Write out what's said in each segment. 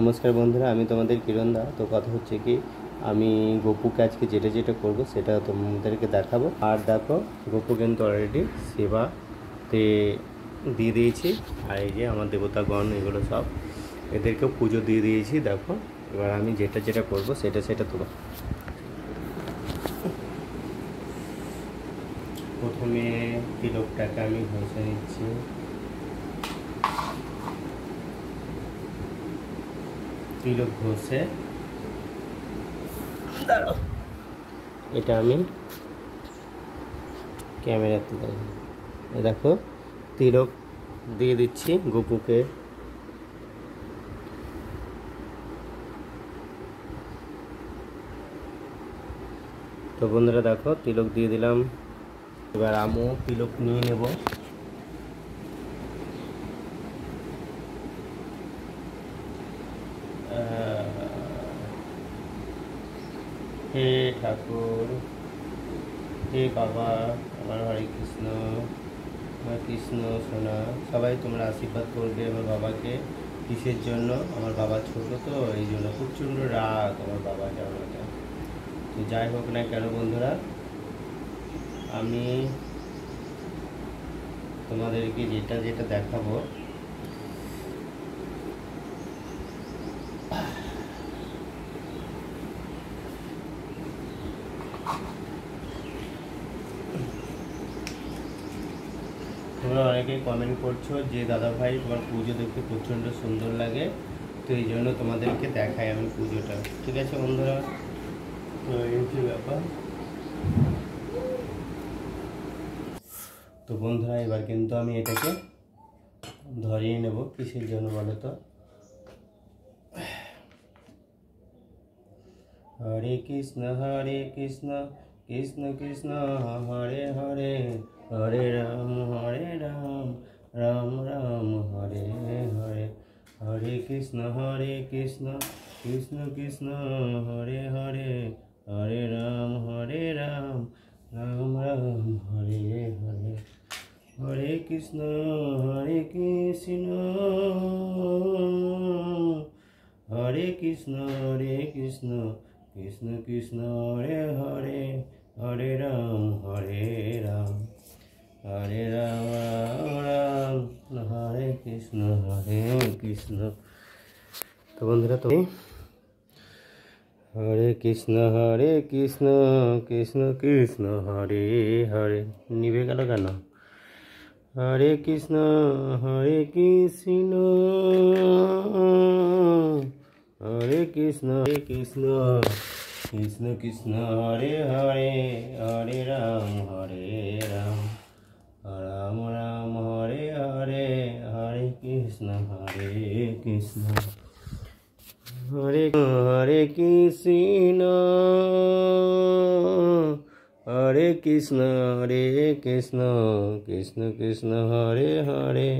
নমস্কার বন্ধুরা, আমি তোমাদের কিরণ দা। তো কথা হচ্ছে কি, আমি গপুকে আজকে যেটা যেটা করবো সেটা তোমাদেরকে দেখাবো। আর দেখো, গপু কিন্তু অলরেডি সেবাতে দিয়ে দিয়েছি। আর এই যে আমার দেবতাগণ, এগুলো সব এদেরকেও পুজো দিয়ে দিয়েছি। দেখো, এবার আমি যেটা যেটা করবো সেটা তোলো। প্রথমে তিলকটাকে আমি ঘষে নিচ্ছি। তিলক ঘষে দাঁড়াও, এটা আমি ক্যামেরাতে দেখো, তিলক দিয়ে দিচ্ছি গপুকে। তো বন্ধুরা দেখো, তিলক দিয়ে দিলাম। এবার আমিও তিলক নিয়ে নেব। হে ঠাকুর, হে বাবা আমার, হরে কৃষ্ণ, আমার কৃষ্ণ সোনা, সবাই তোমরা আশীর্বাদ করবে আমার বাবাকে। কিসের জন্য? আমার বাবা ছোট, তো এই জন্য প্রচণ্ড রাগ আমার বাবা জানাটা। তো যাই হোক না কেন বন্ধুরা, আমি তোমাদেরকে যেটা যেটা দেখাবো তোমরা অনেকেই কমেন্ট করছো যে দাদা ভাই তোমার পুজো দেখতে প্রচণ্ড সুন্দর লাগে, তো এই জন্য তোমাদেরকে দেখাই আমি পুজোটা। ঠিক আছে বন্ধুরা, তো এই হচ্ছে ব্যাপার। তো বন্ধুরা এবার কিন্তু আমি এটাকে ধরিয়ে নেব। কিসের জন্য বলো তো? হরে কৃষ্ণ কৃষ্ণ কৃষ্ণ হরে হরে, হরে রাম রাম রাম হরে হরে, হরে কৃষ্ণ কৃষ্ণ কৃষ্ণ হরে হরে, হরে রাম রাম রাম হরে হরে, হরে কৃষ্ণ কৃষ্ণ কৃষ্ণ কৃষ্ণ কৃষ্ণ হরে হরে, হরে রাম রাম রাম হরে কৃষ্ণ কৃষ্ণ। তো বন্ধুরা, তো হরে কৃষ্ণ কৃষ্ণ কৃষ্ণ হরে হরে, নিভে গেল কেন? হরে কৃষ্ণ কৃষ্ণ কৃষ্ণ কৃষ্ণ কৃষ্ণ হরে হরে, হরে রাম রাম রাম হরে হরে, হরে কৃষ্ণ কৃষ্ণ হরে হরে কৃষ্ণ কৃষ্ণ কৃষ্ণ কৃষ্ণ হরে হরে,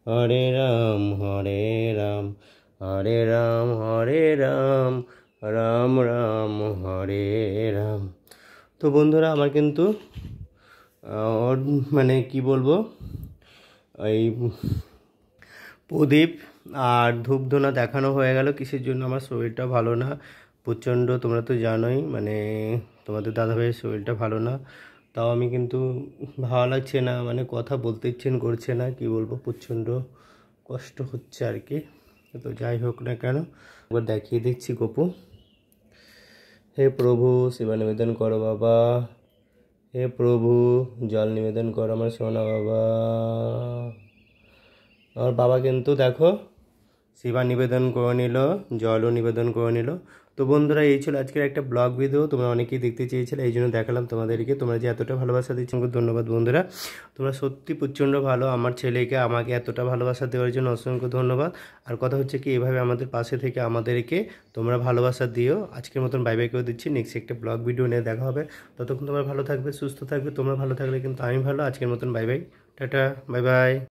হরে রাম রাম রাম রাম হরে রাম। তো বন্ধুরা, আমার কিন্তু মানে কি বলবো, এই প্রদীপ আর ধূপধুনা দেখানো হয়ে গেল। কিসের জন্য? আমার শরীরটা ভালো না প্রচণ্ড, তোমরা তো জানোই, মানে তোমাদের দাদাভাইয়ের শরীরটা ভালো না। তাও আমি কিন্তু ভালো লাগছে না, মানে কথা বলতে ইচ্ছেন করছে না, কি বলবো, প্রচণ্ড কষ্ট হচ্ছে আর কি। তো যাই হোক না কেন, একবার দেখিয়ে দিচ্ছি গপু। হে প্রভু, সেবা নিবেদন করো বাবা। হে প্রভু, জল নিবেদন করো আমার সোনা বাবা। আমার বাবা কিন্তু দেখো সেবা নিবেদন করে নিল, জলও নিবেদন করে নিল। তো বন্ধুরা, এই ছিল আজকের একটা ব্লগ ভিডিও। তোমরা অনেকেই দেখতে চেয়েছিলে, এই জন্য দেখালাম তোমাদেরকে। তোমরা যে এতটা ভালোবাসা দিচ্ছ, ধন্যবাদ বন্ধুরা। তোমরা সত্যি প্রচণ্ড ভালো। আমার ছেলেকে আমাকে এতটা ভালোবাসা দেওয়ার জন্য অসংখ্য ধন্যবাদ। আর কথা হচ্ছে কি, এভাবে আমাদের পাশে থেকে আমাদেরকে তোমরা ভালোবাসা দিও। আজকের মতন বাই বাই করে দিচ্ছি। নেক্সট একটা ব্লগ ভিডিও নিয়ে দেখা হবে। ততক্ষণ তোমরা ভালো থাকবে, সুস্থ থাকবে। তোমরা ভালো থাকলে কিন্তু আমি ভালো। আজকের মতন bye bye, tata, bye bye.